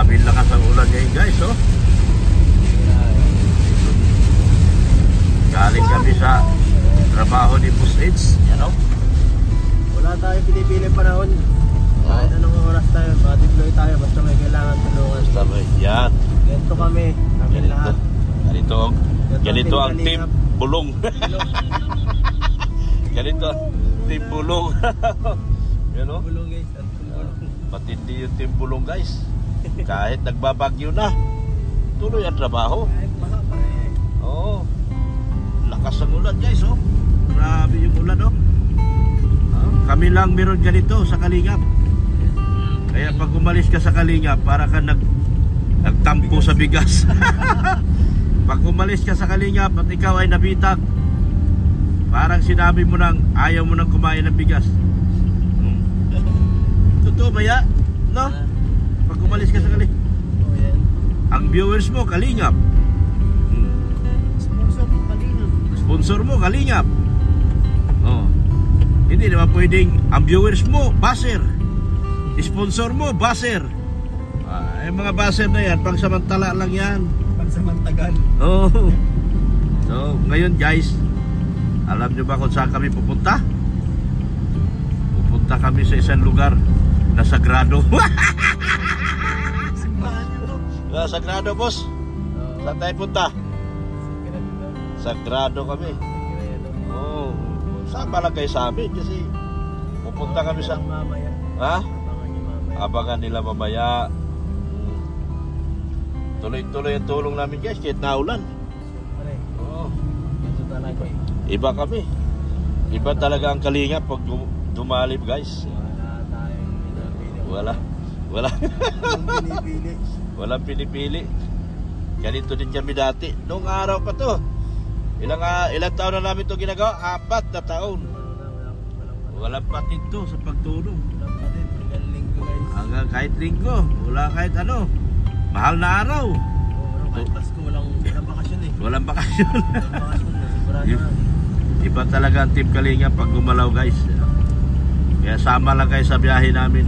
Grabe lakas ang ulan ngayon guys, oh. Galing kami sa trabaho ni Boss Eds. Yan, oh. Wala tayong pinipili panahon. Kahit anong oras tayo, deploy tayo basta may kailangan tulungan. Basta may, yan. Ganito kami lahat. Ganito ang team bulong. Ganito ang team bulong. Yan, oh. Bulong guys, Matindi yung team bulong guys. Kahit nagbabagyo na, tuloy ang trabaho. kahit baka pa eh. Oo. Lakas ang ulan guys, oh. Grabe yung ulan, oh. Kami lang meron ganito sa Kalingap. Kaya pag umalis ka sa Kalingap, para ka nagtampo sa bigas. Pag umalis ka sa Kalingap at ikaw ay nabitag, parang sinabi mo nang ayaw mo nang kumain ng bigas. Totoo ba ya? No? Pag umalis ka sa Kalingap, Oh, yan. ang viewers mo Kalingap. Sponsor mo Kalingap. Sponsor mo Kalingap. Oh. Hindi naman pwedeng ang viewers mo baser. Sponsor mo baser. Yung mga baser na yan, pangsamantala lang yan. Pansamantagal. Oh. So, ngayon guys, alam nyo ba kung saan kami pupunta? Pupunta kami sa isang lugar na sagrado. Simbahan nyo to. Sagrado, boss. Saan tayo punta? Sagrado kami. Oh, sama lang kayo sa amin kasi pupunta kami sa... Mamaya. Ha? Abangan nyo mamaya. Abangan nila mamaya. Tuloy-tuloy ang tulong namin guys kahit naulan. Pare, Oh, ito talaga eh. iba kami. Iba talaga ang Kalingap pag dumalib guys. Wala tayong pinipili. Wala. Walang pinipili. Walang pinipili. Ganito din kami dati. Noong araw pa to. Ilang taon na namin to ginagawa? 4 na taon. Walang patid to sa pagtulong. Walang patid. Hanggang linggo guys. Hanggang kahit linggo. Wala kahit ano. Mahal na araw. Kahit Pasko walang bakasyon eh. Walang bakasyon. Walang bakasyon. Sigurado na. Iba talaga ang Team Kalingap pag gumalaw guys. Kaya sama lang kayo sa biyahe namin.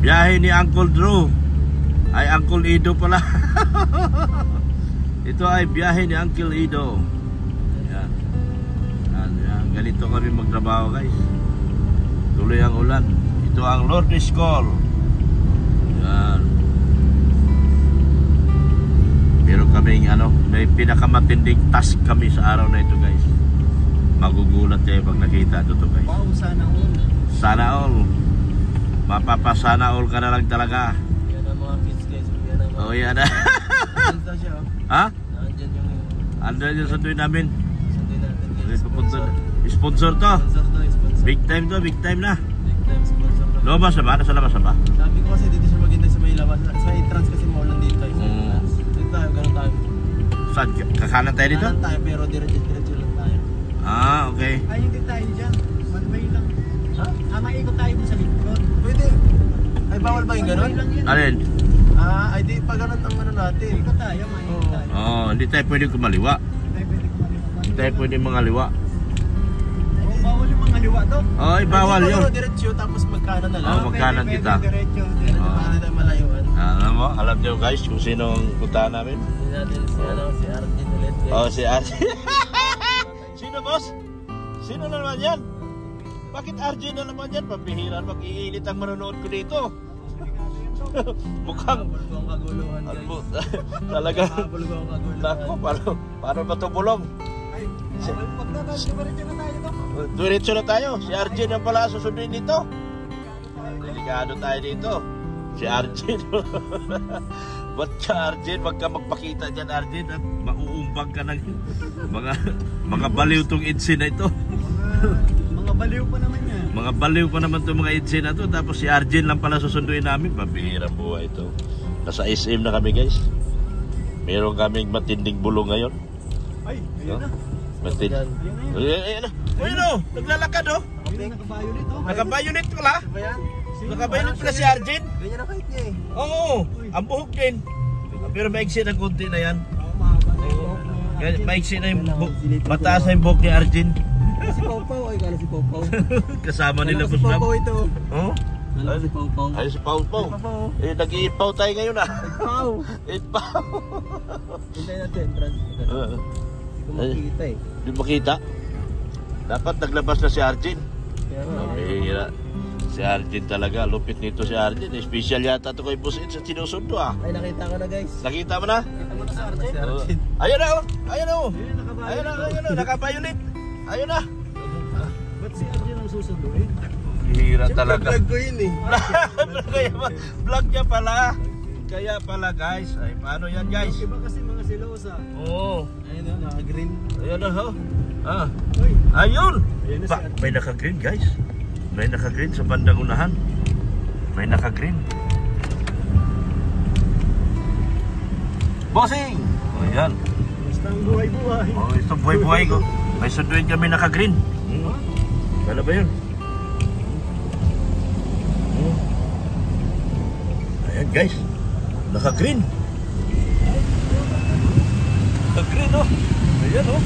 Biyahe ni Uncle Drew. Ay Uncle Ido pala. Ito ay biyahe ni Uncle Ido. Yan. Yan. Ganito kami magtrabaho guys. Tuloy ang ulan. Ito ang Lord's Call. Yan. Meron kaming may pinakamatinding task kami sa araw na ito guys. Magugulat kayo pag nakita ito guys. Wow, sana all. Sana all. Mapapasana all ka na lang talaga. Yan ang mga kids guys. Yan ang mga... Oh yan na. Ganda siya oh. Ha? Nandyan yung... Andun yung sunduin namin. Sundin natin guys. Sponsor to. Sponsor to. Sponsor. Big time to, big time na. Big time sponsor to. Lumabas na ba? Nasa labas na ba? Sabi ko kasi dito siya maghintay sa may labas. Sa entrance kasi maulan dito tayo. Sa entrance. Dito tayo, ganun tayo. Saan? Kakanan tayo dito? Kanan tayo pero diretso lang tayo. Ah, okay. Ay, hindi tayo dyan. One way lang. Ha? Maikot tayo sa likod. Pwede. Ay bawal ba yung ganun? One way lang yan. Alin? Ay di pa ganun ang ano natin. Ikot tayo, maikot Oo. tayo. Oh, hindi tayo pwede kumaliwa. Hindi tayo pwede kumaliwa. Hindi tayo pwede mangaliwa. Oh, bawal yung mga liwa to. Ay, bawal Pwede yun. ba diretso tapos magkanan na lang? Oo, magkanan Pwede, kita. Diretso. Hindi tayo malayuan. Alam nyo guys kung sino ang puntahan namin? Hindi natin si Artin ulit. Oh, si Arjun. Sino boss? Sino na naman yan? Bakit Arjun na naman yan? Papihiran, mag-iinit ang manonood ko dito. Mukhang Habol ko ang kaguluhan guys. talaga. Habol ko ang kaguluhan. Nako, paano ba ito bulong? Ay, magdadiretso na tayo to. Diretso na tayo. Si Arjun ang pala susunduin dito. Delikado tayo dito. Si Arjun. Ba't ka Arjun? Wag ka magpakita dyan Arjun at mauumbag ka ng mga baliw tong idsin na ito. Mga baliw pa naman yan. Mga baliw pa naman itong mga idsin na ito. Tapos si Arjun lang pala susunduin namin. Pabihirang buhay ito. Nasa SM na kami guys. Meron kaming matinding bulong ngayon. Ay, ayun na. Matinding. Ayun na. Ayun o. Naglalakad o. Ayun na, nakabayo nito. Nakabayonit pala. Ba yan? Nakabayonit pala si Arjun. Ganyan ang height niya eh. Oo. Ang buhok din. Pero maiksi na konti na yan. Oo, mahaba na yung Maiksi na yung buhok. Mataas na yung buhok ni Arjun. Si Popo, ay kala si Popo. Kasama nila Si Busnab. Popo ito. Oh? Alam si Pau Pau. Ay, si Pau Pau. Pau Pau. Eh, nag-iipaw tayo ngayon ah. Pau! Ipaw. Hintayin natin, entrance. Hindi ko makikita eh. Di makita. Dapat naglabas na si Arjun. Kaya nga. Mahira. Si Arjun talaga. Lupit nito si Arjun. Special yata ito kay Boss Ed sa sinusundo ah. Ay, nakita ko na guys. Nakita mo na? Nakita mo na sa Arjun? Si Oh. Arjun. Ayun na oh. Ayun na oh. Ayun, nakabayo. Ayun na. Naka-violet. Ayun na. Ba't si Arjun ang susunduin? Hira talaga. Vlog ko yun eh. Vlog niya pala. Kaya pala guys. Ay, paano yan guys? Iba kasi mga silosa. Oo. Ayun na, naka-green. Ayun na oh. Ah. Uy! Ayun. Ayun na si Arjun. May naka-green guys. May naka-green sa bandang unahan. May naka-green. Bossing! O yan. Basta ang buhay-buhay. O ito buhay-buhay ko. May sunduin kami naka-green. Kala ba yun? Ayan guys. Naka-green. Naka-green oh. Ayan oh.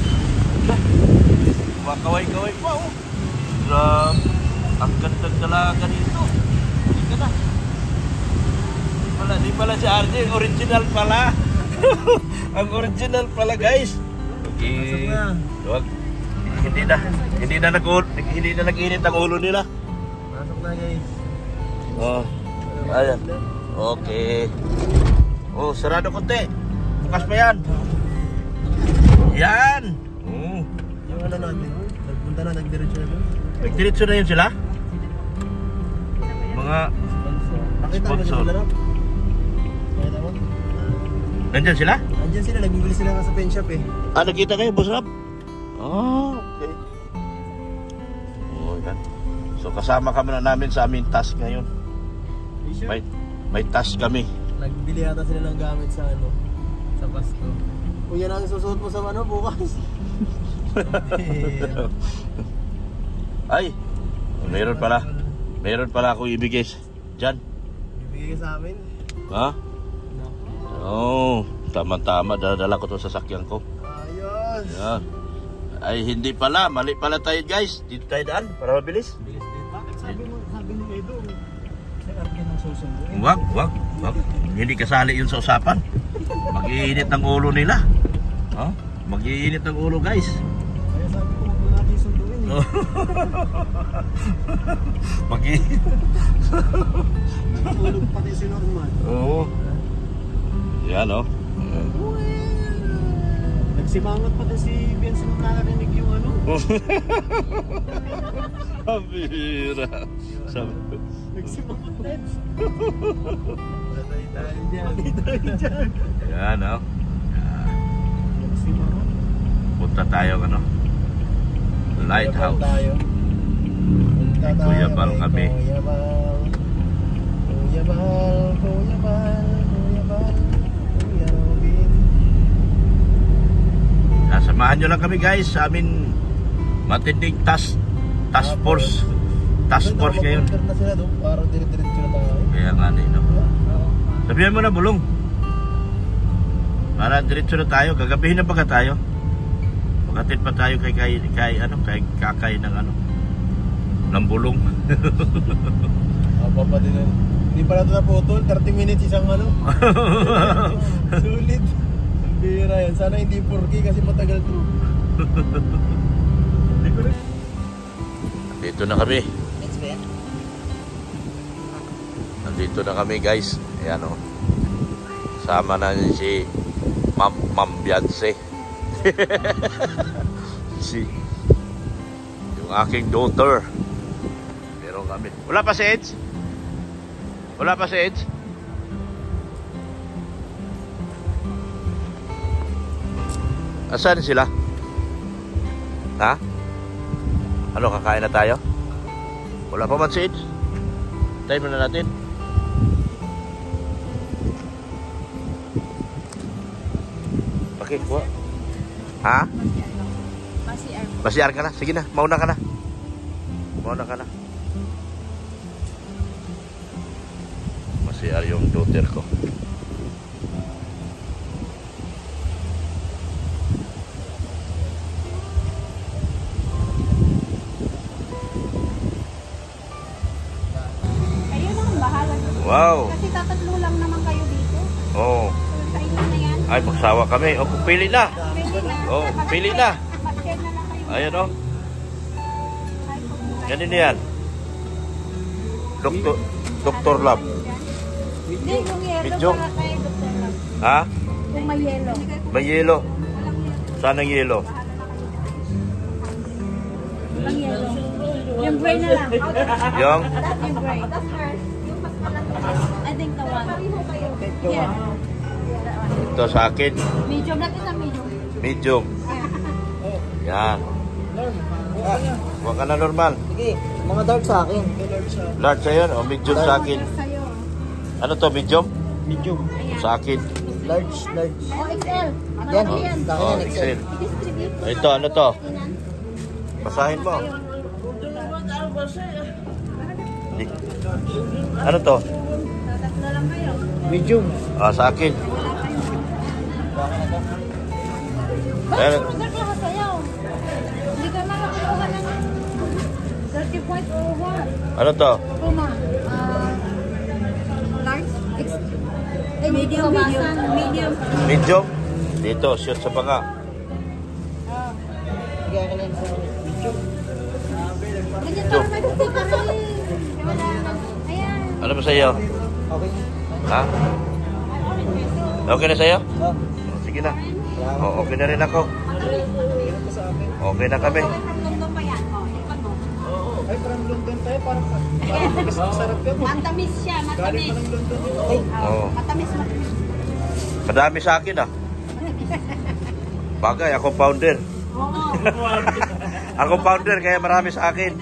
Makaway-kaway pa oh. Grabe. Ang gandang dalaga dito. Hindi ka na. Di pala si RJ. Original pala. Ang original pala guys. Okay. Huwag. Hindi na nag-init ang ulo nila. Pasok na guys. Oh. Ayan. Okay. Oh, sarado konti. Bukas pa yan. Yan. Oh. Yung ano natin, nagpunta na, nagdiretso na doon. Nagdiretso na yun sila? Mga Nakita mo sponsor. sila, Rob? Nakita mo? nandyan sila? Andyan sila, nagbibili sila nga sa pen shop eh. Ah, nakita kayo, Boss Rob? Oh, okay. Oh, yan. So kasama kami na namin sa aming task ngayon. May task kami. Nagbili yata sila ng gamit sa ano, sa Pasko. Kung yan ang susuot mo sa ano, bukas. Ay, meron pala. Meron pala ako ibigay dyan. Ibigay ka sa amin. Ha? Oh, tama-tama. Dala ko to sa sasakyan ko. Ayos! Yan. Ay, hindi pala. Mali pala tayo, guys. Dito tayo daan para mabilis. Bakit sabi ni Edo, si Arkin ang susunduin? Wag. Hindi kasali yun sa usapan. Mag-iinit ang ulo nila. Ha? Mag-iinit ang ulo, guys. Kaya sabi ko, huwag na natin sunduin eh. Mag-iinit. Tulog pati si Norman. Oo. Yan, oh. Nagsimangot pati si Benson nung nakarinig yung ano. Pabira. Sabi ko. Nagsimangot net. Patay tayo dyan. Yan, oh. Nagsimangot. Punta tayo, ano? Lighthouse. Punta tayo. Kuya Bal kami. Kuya Bal. Kuya Bal. Kuya Bal. Kuya Bal. Kuya Robin. Samahan nyo lang kami, guys, sa amin matinding task force. Task force ngayon. Na sila doon. Parang dire-diretso na tayo. Kaya nga na yun. Sabihan mo na, Bulong. Para diretso na tayo. Gagabihin na pagka tayo. Pagkatid pa tayo kay kakay ng ano. Ng Bulong. Apa pa din. Hindi pala ito na putol. 30 minutes isang ano. Sulit. Ang bira yan. Sana hindi 4K kasi matagal to. Dito na kami. Nandito na kami, guys. Ayan, oh. Sama na si Ma'am Beyonce. Yung aking daughter. Meron kami. Wala pa si Edge? Wala pa si Edge? Asan sila? Ha? Ano, kakain na tayo? Wala pa man si Edge? Time na natin. Okay, kuha. Ha? Masiar ka na? Sige na, mauna ka na. Mauna ka na. Masiar yung daughter ko. Wow. Kasi tatatlo lang naman kayo dito. Oh. So, sa inyo na yan. Ay, magsawa kami. O, pili na. Pwede na. Oh, pili na. Mag-share na lang kayo. Ayan, oh. Ay, kung- Ganun yan. Doktor Lab. Hindi, yung yellow Medyo. para kay Dr. Lab. Ha? Kung may yellow. May yelo. Walang yellow. Saan ang yelo? Walang yellow. Yung gray na lang. Yung? Yung gray. That's hers. Yung mas malaki. I think the one. Here. Ito sa akin. Medium. That is a medium. Medium. Yeah. Yan. Huwag ka na normal. Sige, mga dark sa akin. Large sa'yo o medium sa akin? Sa'yo. Ano to, medium? Medium. Sa akin. Large, large. Oh, XL. Yan, Malaki yan. sa akin Oh, yan, Excel. Distribute. Ito, ano to? Basahin mo. Di- Ano to? Tatlo lang kayo. Medium. Ah, sa akin. Bakit sugar ka sayaw? Hindi ka makakuha ng 30 points or what? Ano to? Puma. Large? Medium, medium. Medium. Medium? Dito, shoot sa baka. Sige, akin yan sa medium. Ganyan para may sticker rin. Wala lang. Ayan. Ano ba sa'yo? Okay. Ha? Okay na sa'yo? Ah, Sige na. Oh, okay na rin ako. Okay na kami. London pa yan. Oh, ikot mo. Ay, parang London tayo. Parang mas masarap ka mo. Matamis siya, Galing matamis. pa ng London. ay, Oo. Matamis, matamis. Kadami sa akin ah. Bagay, ako founder. Oo. Ako founder, kaya marami sa akin.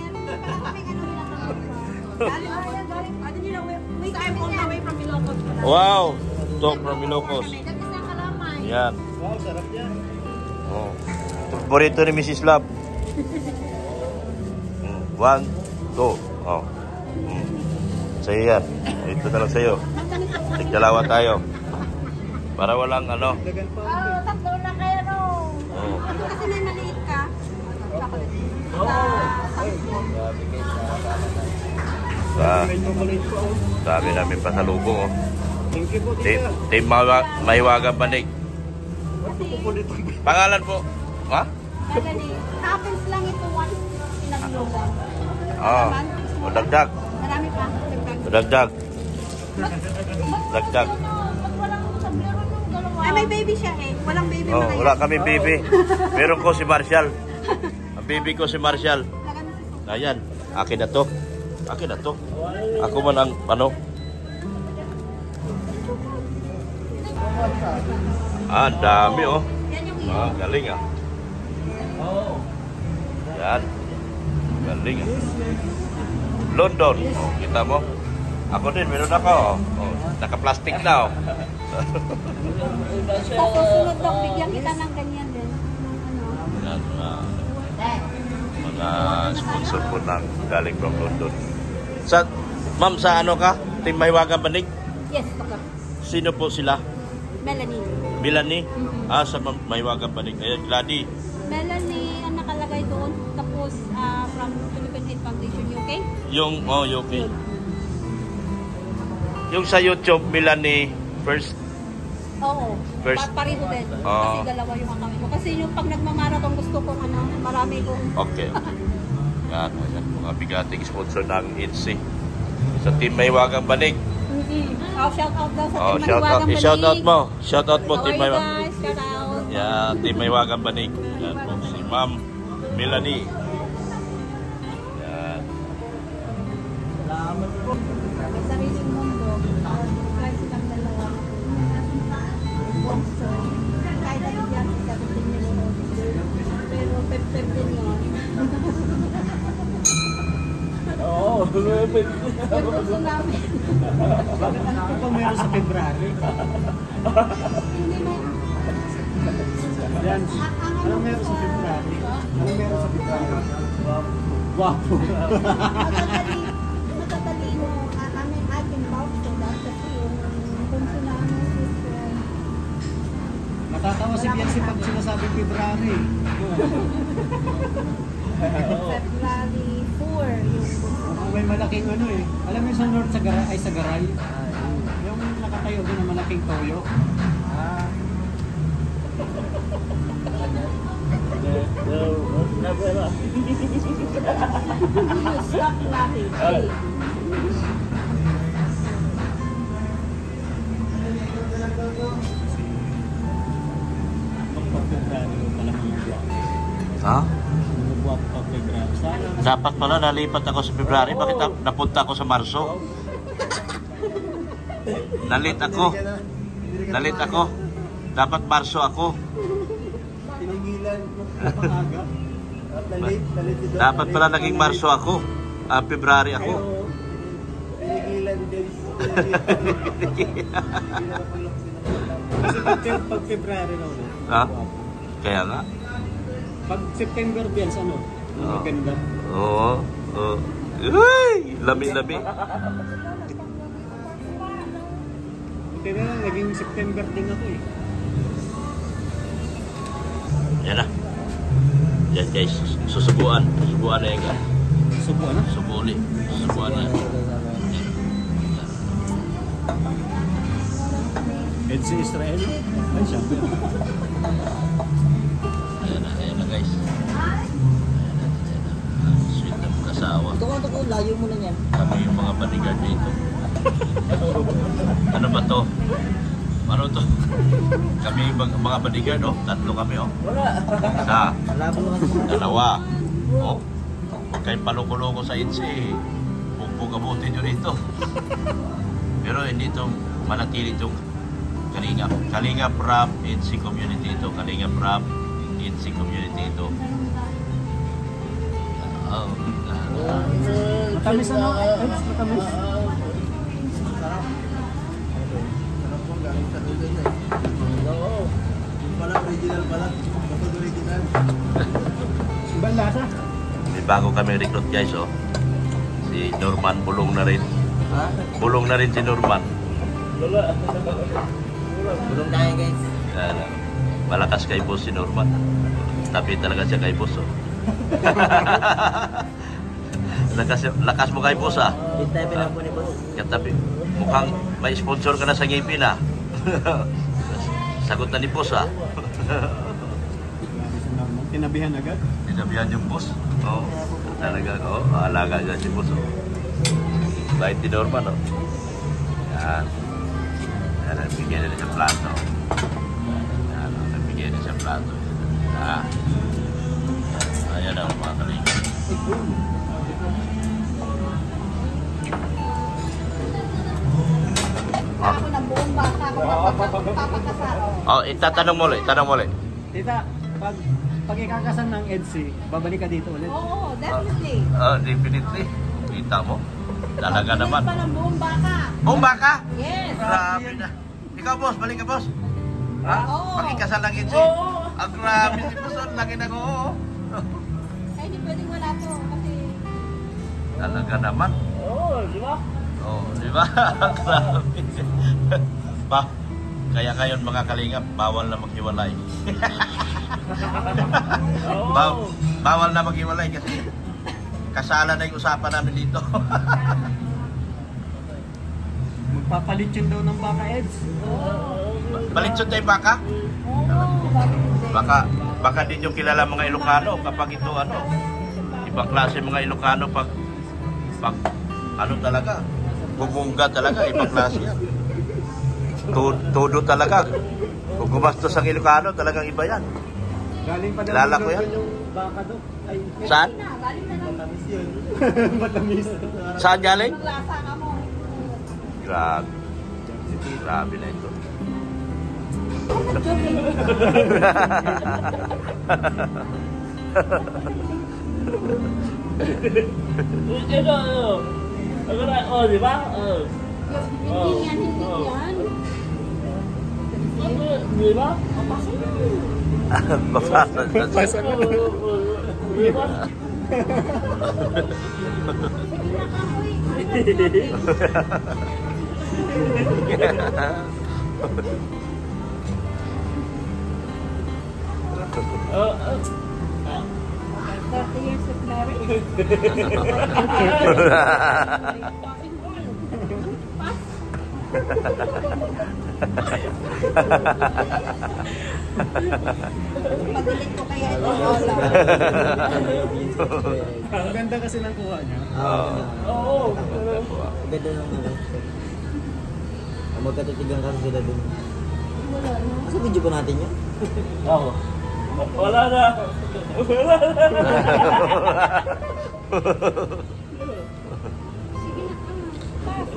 Wow! Talk from Ilocos. Yan. Wow, sarap yan. Oh. Paborito ni Mrs. Love. 1, 2. Oh. Sa'yo yan. Ito na lang sa'yo. Tigdalawa tayo. Para walang ano. Dagan pa. Tatlo na kayo, no? Oh. Kasi may maliit ka. Sa, May chocolate pa. Oh. dami namin pasalubong. Oh. Thank you po, Team, tita. team Mahiwagang Banig. Chocolate. Pangalan po? Ha? Melanie, happens lang ito once pinaglogan. Oo. O dagdag. Marami pa. Dagdag. Dagdag. Dagdag. Ba't walang sablero yung dalawa? Ay, may baby siya eh. Walang baby Oh, malaya. wala kami baby. Meron ko si Marshall. Ang baby ko si Marshall. Lagan mo si Susan. Ayan. Akin na to. Akin na to. Ako man ang ano. Ah, ang dami oh. Yan yung Ah, galing ah. Yan. Galing ah. London. Oh, kita mo. Ako din, meron ako. Oh, naka-plastic na oh. Sa susunod daw, bigyan kita ng ganyan din. Ano? Yan, mga sponsor po ng galing from London. Sa, ma'am, sa ano ka? Team Mahiwagang Banig? Yes, baka. Sino po sila? Melanie. Melanie? Ah, sa Mahiwagang Banig. Ayan, Gladys. Melanie, ang nakalagay doon. Tapos, from Philippine Aid Foundation, UK. Yung, oh, okay. Yung sa YouTube, Melanie first. Oo. First. Pareho din. Oo. Kasi dalawa yung account ko. Kasi yung pag nagmamarathon, gusto kong ano, marami kong... Okay. Yan, ayan, mga bigating sponsor ng INSI. Sa Team Mahiwagang Banig. Oh, shout out daw sa Oh, Team shout out. Mahiwagang I-shout out Banig. mo. Shout out mo, How Team are you Mahiwagang. guys? Shout out. Yan, Team Mahiwagang Banig. Yan po, si Ma'am Melanie. Yan. May sariling mundo. Kahit silang dalawa. Monster. Kahit ay yan, 17 years old. Pero pep-pep din yun. Oo. Yung gusto namin. Bakit ano pa meron sa February? Hindi na. Yan. Anong meron sa February? Anong meron sa February? Wapo. Matatalino. I can vouch for that kasi yung punso namin is Matatawa si Biancy pag sinasabing February. February 4 yung May malaking ano eh. Alam mo yung sa north sa Garay, ay sa Garay. Yung nakatayo doon na malaking toyo. Stop laughing. Ha? Sana Dapat pala nalipat ako sa February. Bakit napunta ako sa Marso? Nalit ako. Dapat Marso ako. Tinigilan. pang-aga. At nalit si Doc. Dapat pala naging Marso ako. February ako. Tinigilan din. Kasi pag February na ulit. Ha? Kaya nga. Pag September Bells, ano? Oo. Maganda. Oo. Oo. Uy! Lami-lami. Buti na lang, naging September din ako eh. Yan na. Yan guys. Susubuan. Susubuan na yan guys. Subo na. Subuli. Susubuan na. And si Israel. Ay, syempre. Ayan na guys. Sweet na mag-asawa. Ito ko, layo mo na yan. Kami yung mga bodyguard dito. Ano ba to? Ano to? Kami yung mga bodyguard, oh. Tatlo kami, oh. Isa. Dalawa. Oh. Huwag kayong paluko-loko sa INSI. Pagpugabutin nyo dito. Pero hindi ito manatili itong Kalingap Rap INSI community ito. Kalingap Rap INSI community ito. Oh. Matamis ano? Ay, matamis. Oo. Yung pala original pala. Kapag original. Ibang lasa. May bago kami recruit guys, oh. Si Norman bulong na rin. Ha? Bulong na rin si Norman. Bulong tayo guys. Ano, malakas kay boss si Norman. Tapi talaga siya kay boss, oh. lakas mo kay boss, ah. Bintay lang po ni boss. Tapi mukhang may sponsor ka na sa ngipin, ah. Sagot na ni boss, ah. Tinabihan agad. Sinabihan yung boss. Oo. Talaga, oo. Alaga dyan si boss, oh. Bait ni Norman, oh. Yan. Yan, nagbigyan na siya plato. Yan, nagbigyan na siya plato. Ah. Ayan ang mga kalinga. Ako na buong bata ako papakasal. Oh, itatanong mo ulit, tanong mo ulit. Tita, pag ikakasan ng EDSI, babalik ka dito ulit. Oo, definitely. Definitely. Kita mo. Talaga naman. Pa ng buong baka. Buong baka? Yes. Grabe na. Ikaw, boss. Balik ka, boss. Ha? Oo. Pakikasal lang yun, Ang grabe si boss. Lagi na ko. Ay, hindi pwedeng wala to. Kasi... Talaga naman. Oo, di ba? Oh, di ba? Grabe. Kaya ngayon mga kalingap, bawal na maghiwalay. Bawal na maghiwalay kasi kasalan na yung usapan namin dito. Magpapalit yun daw ng baka EDS. Balitsyon tayo baka? Baka din yung kilala mga Ilocano kapag ito ano. Ibang klase mga Ilocano pag ano talaga. Bubungga talaga, ibang klase yan. Todo talaga. Kung gumastos ang Ilocano, talagang iba yan. Galing pa Kilala ko yan. yung baka daw. Ay, Saan? Galing na lang. Tamis yun. matamis. Saan galing? Ang lasa ka mo. Grabe. Grabe na ito. Ito, ano na, oh, di ba? Hindi yan, hindi yan. Di ba? Mapasa na siya. Di ba? 30 years of marriage. Pagalit ko kaya ito. Ang ganda kasi ng kuha niya. Oo. Ganda ng mga. Magkatitigan kasi sila dun. Wala na. Sa video pa natin yun? Oo. Wala na. Wala na. Sige na. Pass.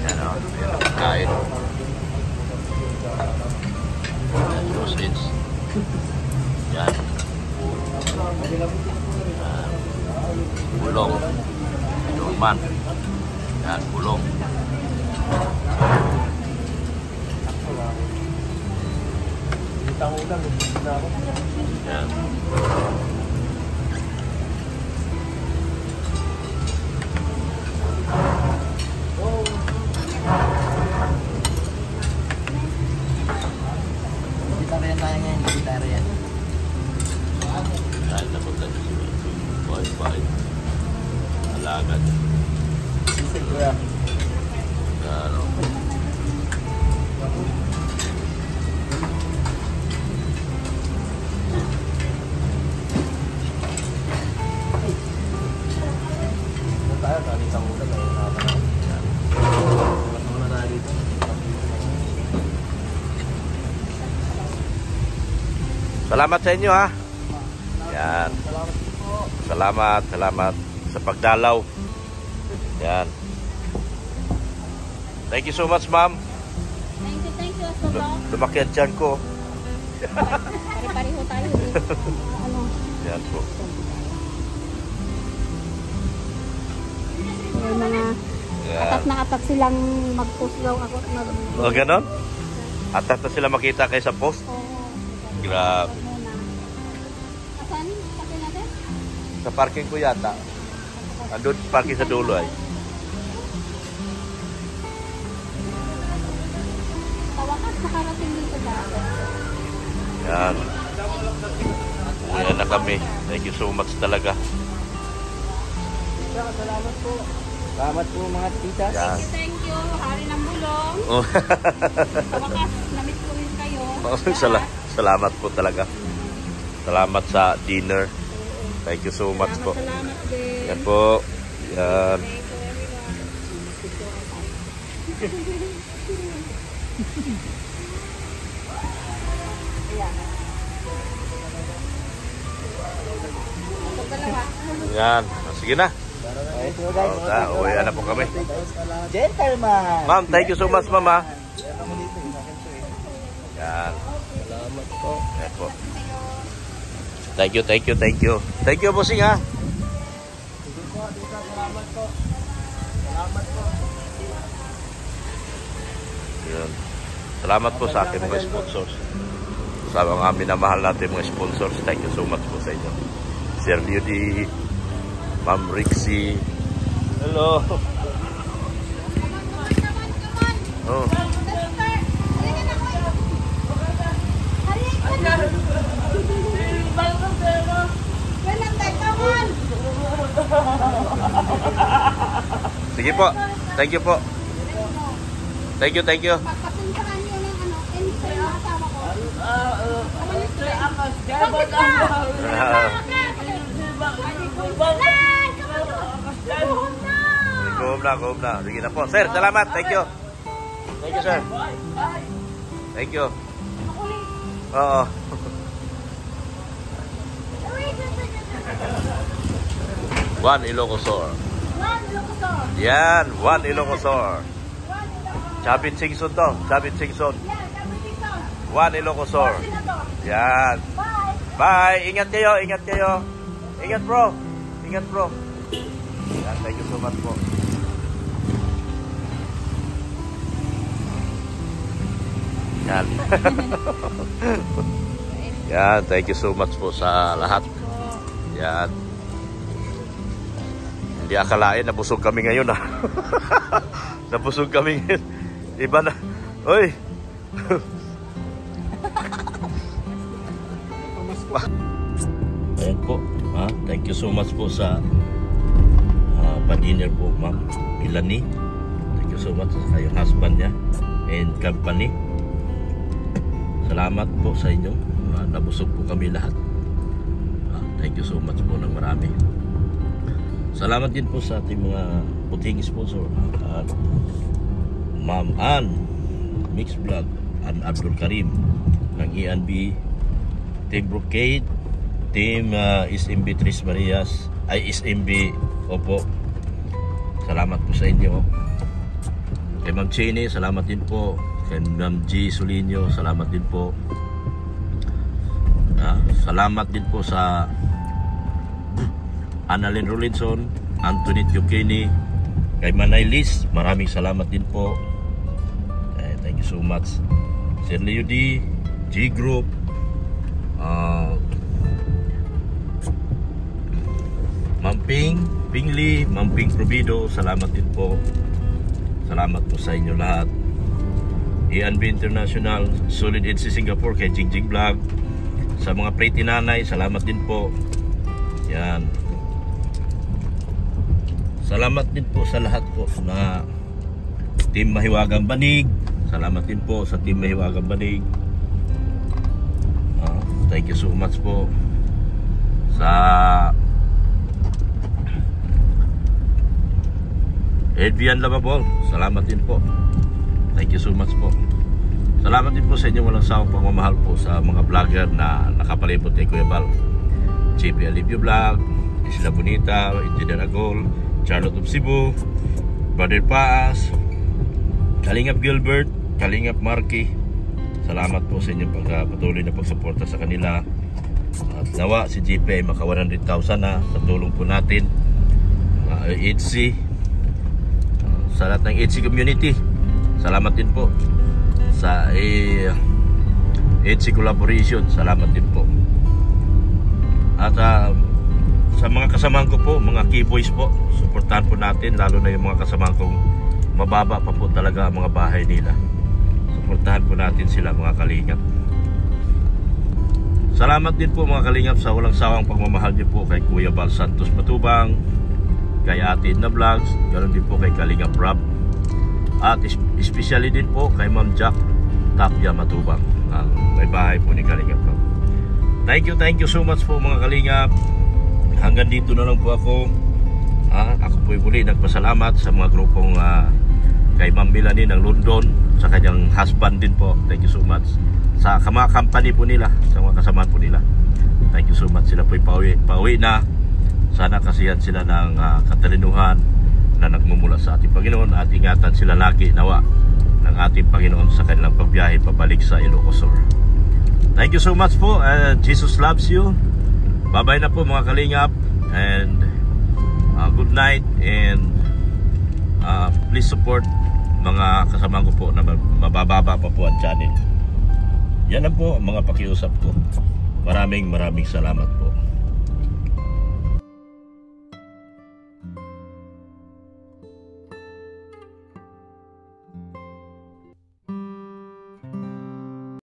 Yan o. Kain. Sausage. Yan. Bulong. Inuman. Yan, bulong. Yan. Vegetarian tayo ngayon, vegetarian. Dahil napunta na si Bye-bye. Alagad. Ano. Tayo, kanin sa ulan. Muna tayo dito. Salamat sa inyo ha. Yan. Salamat sa pagdalaw. Yan. Thank you so much, ma'am. Thank you, Asolo. Lumaki ang tiyan ko. Pare-pareho tayo eh. Ano? Yan po. May mga Yan. atat na atat silang mag-post daw ako. O ganon? Atat na sila makita kayo sa post? Grabe. Muna. Asan? Pati natin? Sa parking ko yata. Andun parking sa dulo ay. Sa wakas, nakarating dito dati. Yan. Yan na kami. Thank you so much talaga. Salamat po mga titas. Yan. Thank you. Hari ng bulong. Oh. Sa wakas, namit ko rin kayo. Salamat po talaga. Salamat sa dinner. Thank you so much po. Salamat din. Yan po. Yan. Thank you, everyone. Yan. Sige na. Thank you guys. Uwi na po kami. Gentleman. Ma'am, thank you so much, ma'am. Ha? Yan. Salamat po. Yan po. Thank you. Thank you, bossing ha. Salamat po. Salamat po. Yan. Salamat po sa aking mga sponsors. Sa mga minamahal natin mga sponsors. Thank you so much po sa inyo. Sir Beauty, Ma'am Rixie. Hello. Oh. Sige po. Thank you po. Thank you. Pagpapuntahan niyo ng ano, info yung asawa ko. Go na. Sige na po. Sir, salamat. Thank you. Thank you, sir. Thank you. Oo. One Ilocosor. Yan, One Ilocosor. Chabit Singson to. Chabit Singson. One Ilocosor. Yan. Bye. Ingat kayo. Ingat bro. Yan, thank you so much po. Yan. Yan, thank you so much po sa lahat. Yan. Hindi akalain, nabusog kami ngayon ha. Nabusog kami ngayon. Iba na. Uy. Ayan po. Thank you so much po sa pa-dinner po, Ma'am Melanie. Thank you so much sa kayong husband niya and company. Salamat po sa inyo. Nabusog po kami lahat. Thank you so much po ng marami. Salamat din po sa ating mga puting sponsor. Ma'am Ann Mix Vlog, Ann Abdul Karim ng ENB, Team Brocade, Team SMB Tris Marias, ay SMB Opo. Salamat po sa inyo. Kay Ma'am Cheney, salamat din po. Kay Ma'am G. Solinio, salamat din po. Salamat din po sa Annalyn Rolinson, Anthony Tiokini, kay Manay Liz, maraming salamat din po. Thank you so much. Sir Leo D, G Group, Mamping Pingli, Mamping Provido, salamat din po. Salamat po sa inyo lahat. ENB International, Solid NC Singapore, kay Jingjing Vlog, sa mga pretty nanay, salamat din po. Yan. Salamat din po sa lahat po na Team Mahiwagang Banig. Salamat din po sa Team Mahiwagang Banig. Thank you so much po sa Edvian Lavabol. Salamat din po. Thank you so much po. Salamat din po sa inyo walang sawang pagmamahal po sa mga vlogger na nakapalibot kay Kuya Bal. JP Alivio Vlog, Isla Bonita, Engineer Agol, Charlotte of Cebu, Brother Paas, Kalingap Gilbert, Kalingap Marky. Salamat po sa inyong patuloy na pagsuporta sa kanila. At nawa si JP ay maka 100,000 na sa tulong po natin, mga HC, sa lahat ng HC community. Salamat din po sa HC collaboration. Salamat din po. At sa mga kasamahan ko po, mga key boys po, suportahan po natin, lalo na yung mga kasamahan kong mababa pa po talaga ang mga bahay nila. Suportahan po natin sila, mga kalingap. Salamat din po mga kalingap sa walang sawang pagmamahal niyo po kay Kuya Bal Santos Matubang, kay Ate Edna Vlogs, ganoon din po kay Kalingap Rob, at especially din po kay Ma'am Jack Tapia Matubang, ang may bahay po ni Kalingap Rob. Thank you so much po mga kalingap. Hanggang dito na lang po ako. Ako po muli nagpasalamat sa mga grupong kay Ma'am Melanie ng London, sa kanyang husband din po. Thank you so much sa mga company po nila, sa mga kasamahan po nila. Thank you so much. Sila po pauwi na. Sana kasihan sila ng katalinuhan na nagmumula sa ating Panginoon, at ingatan sila lagi nawa ng ating Panginoon sa kanilang pagbiyahe pabalik sa Ilocos Sur. Thank you so much po. Jesus loves you. Bye-bye na po mga kalingap, and good night, and please support mga kasama ko po na mabababa pa po ang channel. Yan lang po ang mga pakiusap ko. Maraming salamat po.